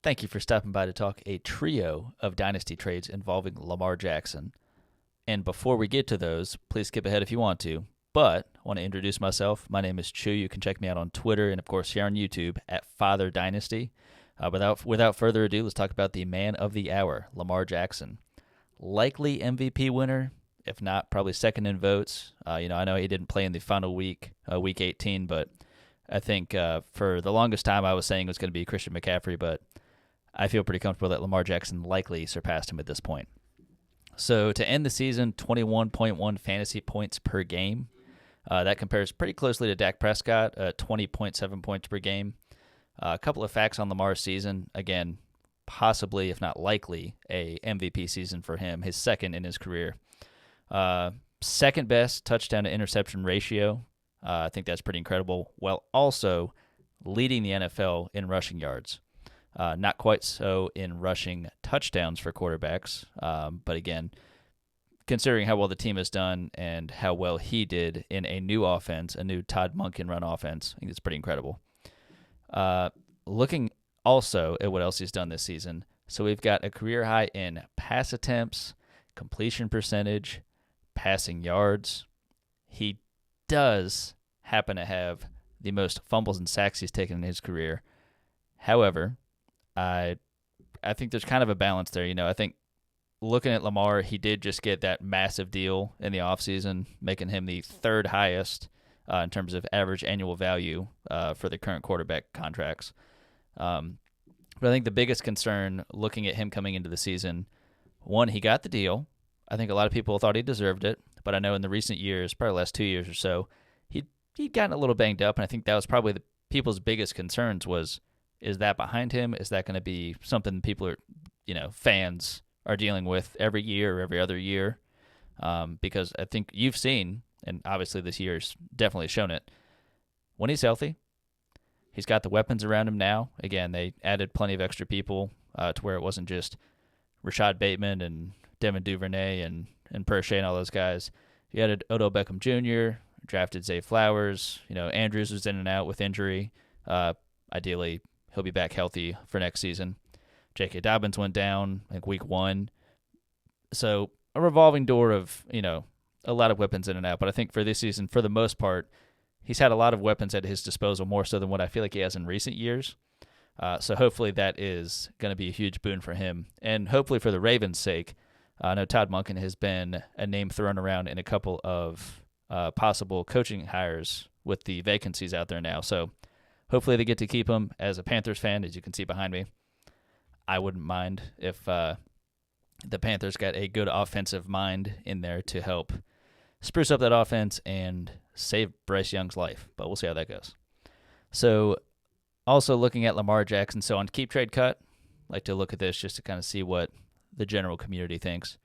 Thank you for stopping by to talk a trio of dynasty trades involving Lamar Jackson. And before we get to those, please skip ahead if you want to. But I want to introduce myself. My name is Chu. You can check me out on Twitter and, of course, here on YouTube at Father Dynasty. Without further ado, let's talk about the man of the hour, Lamar Jackson. Likely MVP winner, if not, probably second in votes. I know he didn't play in the final week, week 18, but I think for the longest time I was saying it was going to be Christian McCaffrey, but I feel pretty comfortable that Lamar Jackson likely surpassed him at this point. So to end the season, 21.1 fantasy points per game. That compares pretty closely to Dak Prescott, 20.7 points per game. A couple of facts on Lamar's season. Again, possibly, if not likely, a MVP season for him, his second in his career. Second best touchdown to interception ratio. I think that's pretty incredible. While also leading the NFL in rushing yards. Not quite so in rushing touchdowns for quarterbacks. But again, considering how well the team has done and how well he did in a new offense, a new Todd Monken run offense, I think it's pretty incredible. Looking also at what else he's done this season. So we've got a career high in pass attempts, completion percentage, passing yards. He does happen to have the most fumbles and sacks he's taken in his career. However, I think there's kind of a balance there. I think looking at Lamar, he did just get that massive deal in the offseason, making him the third highest in terms of average annual value for the current quarterback contracts. But I think the biggest concern looking at him coming into the season, one, he got the deal. I think a lot of people thought he deserved it, but I know in the recent years, probably the last 2 years or so, he'd gotten a little banged up, and I think that was probably the people's biggest concerns was, is that behind him? Is that going to be something people are, fans are dealing with every year or every other year? Because I think you've seen, and obviously this year's definitely shown it, when he's healthy, he's got the weapons around him now. Again, they added plenty of extra people to where it wasn't just Rashad Bateman and Devin Duvernay and Perche and all those guys. You added Odell Beckham Jr., drafted Zay Flowers. Andrews was in and out with injury. Ideally, he'll be back healthy for next season. J.K. Dobbins went down, I think, week 1. So a revolving door of, a lot of weapons in and out. But I think for this season, for the most part, he's had a lot of weapons at his disposal, more so than what I feel like he has in recent years. So hopefully that is going to be a huge boon for him. And hopefully for the Ravens' sake, I know Todd Monken has been a name thrown around in a couple of possible coaching hires with the vacancies out there now. So hopefully they get to keep him. As a Panthers fan, as you can see behind me, I wouldn't mind if the Panthers got a good offensive mind in there to help spruce up that offense and save Bryce Young's life. But we'll see how that goes. So also looking at Lamar Jackson. So on Keep Trade Cut, I like to look at this just to kind of see what the general community thinks.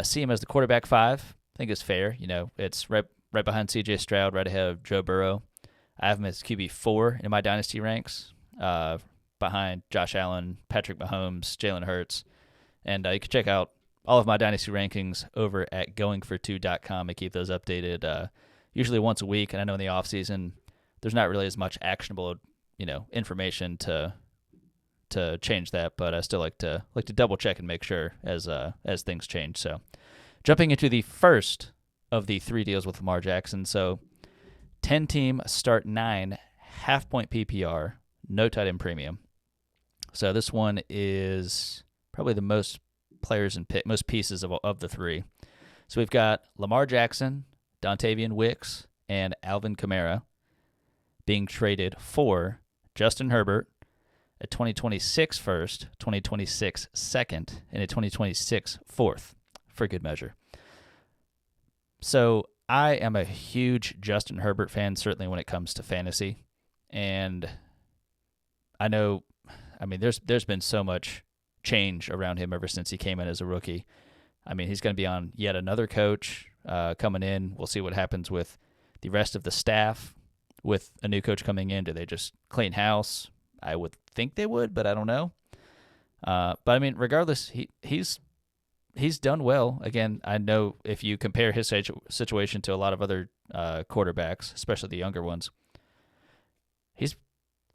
See him as the quarterback 5. I think it's fair. It's right behind C.J. Stroud, right ahead of Joe Burrow. I have him as QB 4 in my dynasty ranks, behind Josh Allen, Patrick Mahomes, Jalen Hurts. And you can check out all of my dynasty rankings over at goingfor2.com. I keep those updated usually once a week. And I know in the offseason, there's not really as much actionable, information to change that, but I still like to double check and make sure as things change. So jumping into the first of the 3 deals with Lamar Jackson. So 10-team start 9 half-point PPR, no tight end premium. So this one is probably the most players and most pieces of the 3. So we've got Lamar Jackson, Dontavian Wicks, and Alvin Kamara being traded for Justin Herbert, a 2026 first, 2026 second, and a 2026 fourth, for good measure. So I am a huge Justin Herbert fan, certainly when it comes to fantasy. And I know, there's been so much change around him ever since he came in as a rookie. He's going to be on yet another coach coming in. We'll see what happens with the rest of the staff with a new coach coming in. Do they just clean house? I would think they would, but I don't know. But regardless, he's done well. Again, I know if you compare his situation to a lot of other quarterbacks, especially the younger ones, he's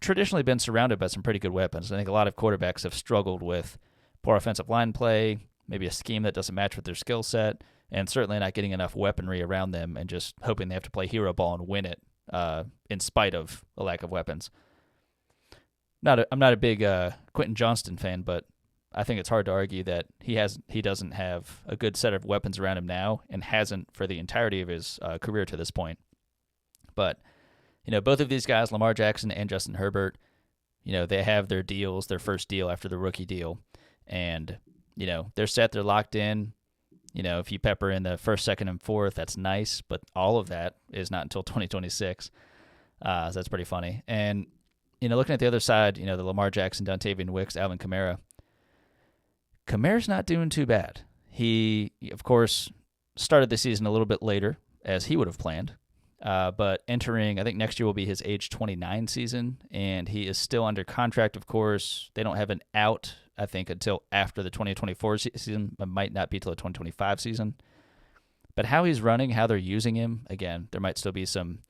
traditionally been surrounded by some pretty good weapons. I think a lot of quarterbacks have struggled with poor offensive line play, maybe a scheme that doesn't match with their skill set, and certainly not getting enough weaponry around them and just hoping they have to play hero ball and win it in spite of a lack of weapons. I'm not a big Quentin Johnston fan, but I think it's hard to argue that he doesn't have a good set of weapons around him now and hasn't for the entirety of his career to this point. But both of these guys, Lamar Jackson and Justin Herbert, they have their deals, their first deal after the rookie deal, and they're set, they're locked in. If you pepper in the first, second, and fourth, that's nice, but all of that is not until 2026. So that's pretty funny. And looking at the other side, the Lamar Jackson, Dontavian Wicks, Alvin Kamara. Kamara's not doing too bad. He, of course, started the season a little bit later, as he would have planned. But entering, I think next year will be his age 29 season, and he is still under contract, of course. They don't have an out, I think, until after the 2024 season. It might not be till the 2025 season. But how he's running, how they're using him, again, there might still be some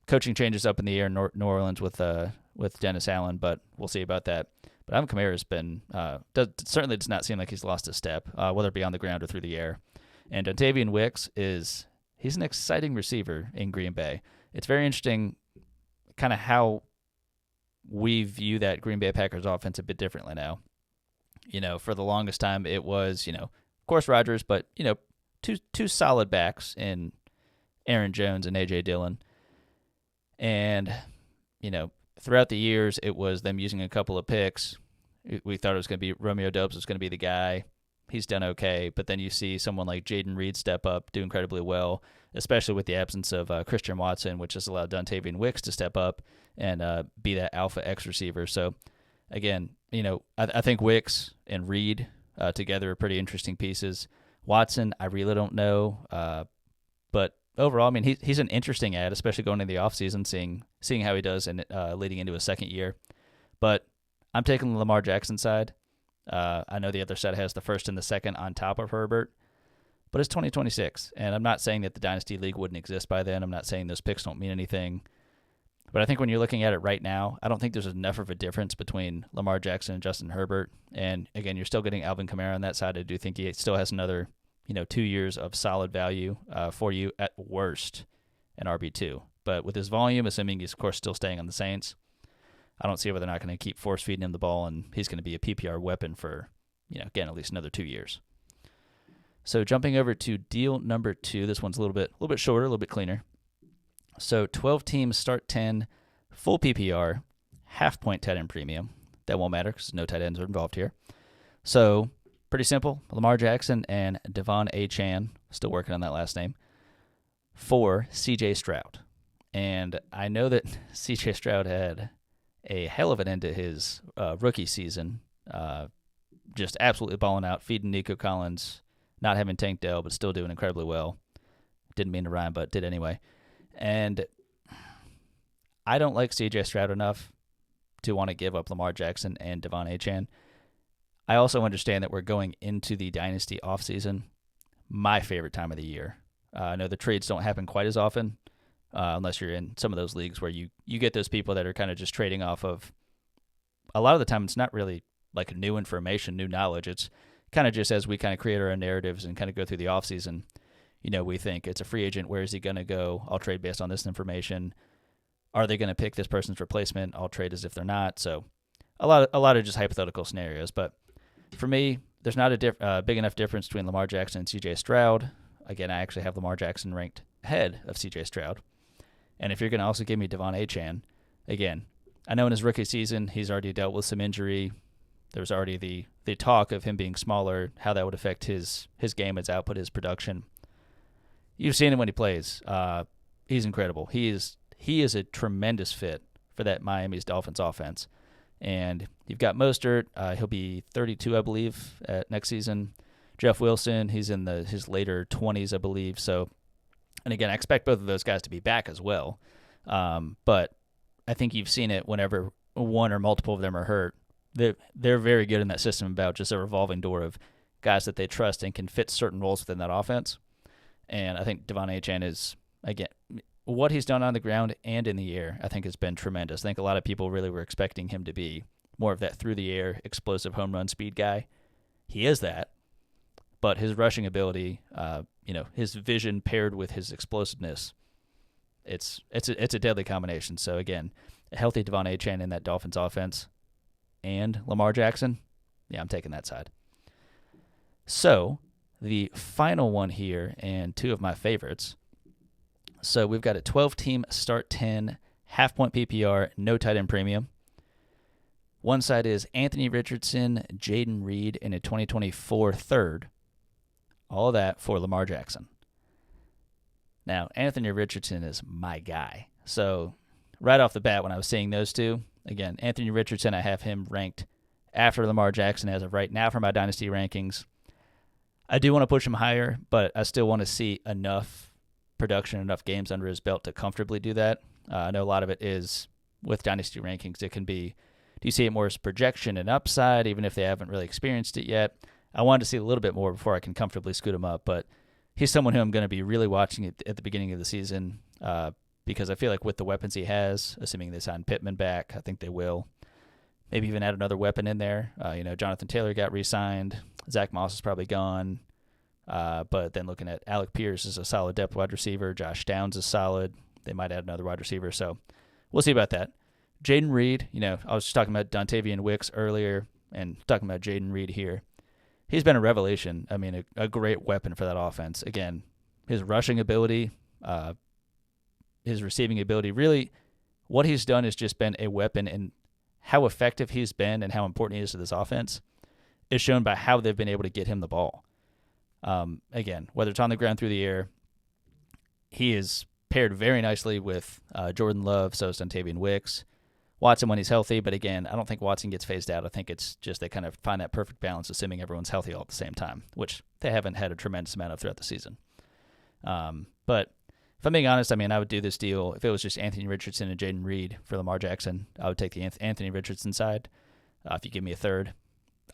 coaching changes up in the air in New Orleans with Dennis Allen, but we'll see about that. But Alvin Kamara has been certainly does not seem like he's lost a step, whether it be on the ground or through the air. And Dontavian Wicks he's an exciting receiver in Green Bay. It's very interesting kind of how we view that Green Bay Packers offense a bit differently now. For the longest time it was, of course Rodgers, but, two solid backs in Aaron Jones and A.J. Dillon. And, throughout the years it was them using a couple of picks. We thought it was going to be Romeo Doubs was going to be the guy. He's done okay, but then you see someone like Jaden Reed step up, do incredibly well, especially with the absence of Christian Watson, which has allowed Dontavian Wicks to step up and be that alpha X receiver. So, again, I think Wicks and Reed together are pretty interesting pieces. Watson, I really don't know, but overall, I mean, he's an interesting ad, especially going into the offseason, seeing how he does and leading into his second year. But I'm taking the Lamar Jackson side. I know the other side has the first and the second on top of Herbert, but it's 2026, and I'm not saying that the Dynasty League wouldn't exist by then. I'm not saying those picks don't mean anything, but I think when you're looking at it right now, I don't think there's enough of a difference between Lamar Jackson and Justin Herbert, and again, you're still getting Alvin Kamara on that side. I do think he still has another 2 years of solid value for you at worst in RB2, but with his volume, assuming he's, of course, still staying on the Saints, I don't see why they're not going to keep force-feeding him the ball, and he's going to be a PPR weapon for, again, at least another 2 years. So jumping over to deal number 2, this one's a little bit shorter, a little bit cleaner. So 12 teams, start 10, full PPR, half-point tight end premium. That won't matter because no tight ends are involved here. So pretty simple. Lamar Jackson and Devon Achane, still working on that last name, for C.J. Stroud. And I know that C.J. Stroud had a hell of an end to his rookie season, just absolutely balling out, feeding Nico Collins, not having Tank Dell, but still doing incredibly well. Didn't mean to rhyme, but did anyway. And I don't like C.J. Stroud enough to want to give up Lamar Jackson and Devon Achane. I also understand that we're going into the Dynasty offseason, my favorite time of the year. I know the trades don't happen quite as often, unless you're in some of those leagues where you get those people that are kind of just trading off of, a lot of the time it's not really like new information, new knowledge. It's kind of just as we kind of create our own narratives and kind of go through the offseason, we think it's a free agent. Where is he going to go? I'll trade based on this information. Are they going to pick this person's replacement? I'll trade as if they're not. So a lot of just hypothetical scenarios. But for me, there's not a big enough difference between Lamar Jackson and C.J. Stroud. Again, I actually have Lamar Jackson ranked ahead of C.J. Stroud. And if you're going to also give me Devon Achane, again, I know in his rookie season he's already dealt with some injury. There was already the talk of him being smaller, how that would affect his game, his output, his production. You've seen him when he plays. He's incredible. He is a tremendous fit for that Miami's Dolphins offense. And you've got Mostert. He'll be 32, I believe, next season. Jeff Wilson, he's in his later 20s, I believe. So, and again, I expect both of those guys to be back as well. But I think you've seen it whenever one or multiple of them are hurt. They're very good in that system about just a revolving door of guys that they trust and can fit certain roles within that offense. And I think Devon Achane is, again, what he's done on the ground and in the air, I think, has been tremendous. I think a lot of people really were expecting him to be more of that through-the-air, explosive home run speed guy. He is that, but his rushing ability, his vision paired with his explosiveness, it's a deadly combination. So, again, a healthy Devon Achane in that Dolphins offense and Lamar Jackson, yeah, I'm taking that side. So, the final one here, and two of my favorites. So, we've got a 12-team start 10, half-point PPR, no tight end premium. One side is Anthony Richardson, Jaden Reed, in a 2024 third. All of that for Lamar Jackson. Now, Anthony Richardson is my guy. So, right off the bat, when I was seeing those two, again, Anthony Richardson, I have him ranked after Lamar Jackson as of right now for my Dynasty rankings. I do want to push him higher, but I still want to see enough production, enough games under his belt to comfortably do that. I know a lot of it is with Dynasty rankings. It can be, do you see it more as projection and upside, even if they haven't really experienced it yet? I wanted to see a little bit more before I can comfortably scoot him up, but he's someone who I'm going to be really watching at the beginning of the season because I feel like with the weapons he has, assuming they sign Pittman back, I think they will. Maybe even add another weapon in there. Jonathan Taylor got re-signed. Zach Moss is probably gone. But then looking at Alec Pierce is a solid depth wide receiver. Josh Downs is solid. They might add another wide receiver. So we'll see about that. Jaden Reed, I was just talking about Dontavian Wicks earlier and talking about Jaden Reed here. He's been a revelation. I mean, a great weapon for that offense. Again, his rushing ability, his receiving ability, really what he's done has just been a weapon, and how effective he's been and how important he is to this offense is shown by how they've been able to get him the ball. Again, whether it's on the ground, through the air, he is paired very nicely with Jordan Love, so is Dontavian Wicks. Watson when he's healthy, but again, I don't think Watson gets phased out. I think it's just they kind of find that perfect balance, assuming everyone's healthy all at the same time, which they haven't had a tremendous amount of throughout the season. But if I'm being honest, I mean, I would do this deal if it was just Anthony Richardson and Jaden Reed for Lamar Jackson. I would take the Anthony Richardson side. If you give me a third,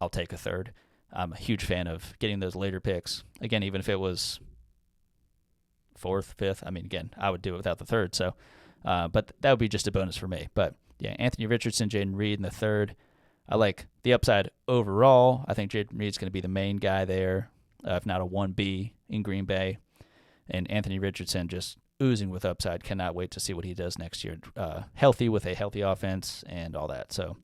I'll take a third. I'm a huge fan of getting those later picks. Again, even if it was fourth, fifth, I mean, again, I would do it without the third. So, but that would be just a bonus for me. But yeah, Anthony Richardson, Jaden Reed in the third. I like the upside overall. I think Jaden Reed's going to be the main guy there, if not a 1B in Green Bay. And Anthony Richardson just oozing with upside. Cannot wait to see what he does next year. Healthy with a healthy offense and all that. So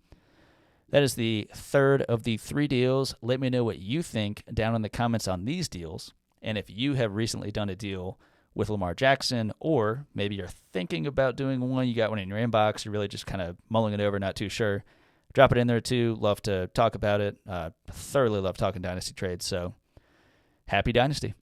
that is the third of the three deals. Let me know what you think down in the comments on these deals. And if you have recently done a deal with Lamar Jackson, or maybe you're thinking about doing one, you got one in your inbox, you're really just kind of mulling it over, not too sure, drop it in there too. Love to talk about it. Thoroughly love talking Dynasty trades. So happy Dynasty.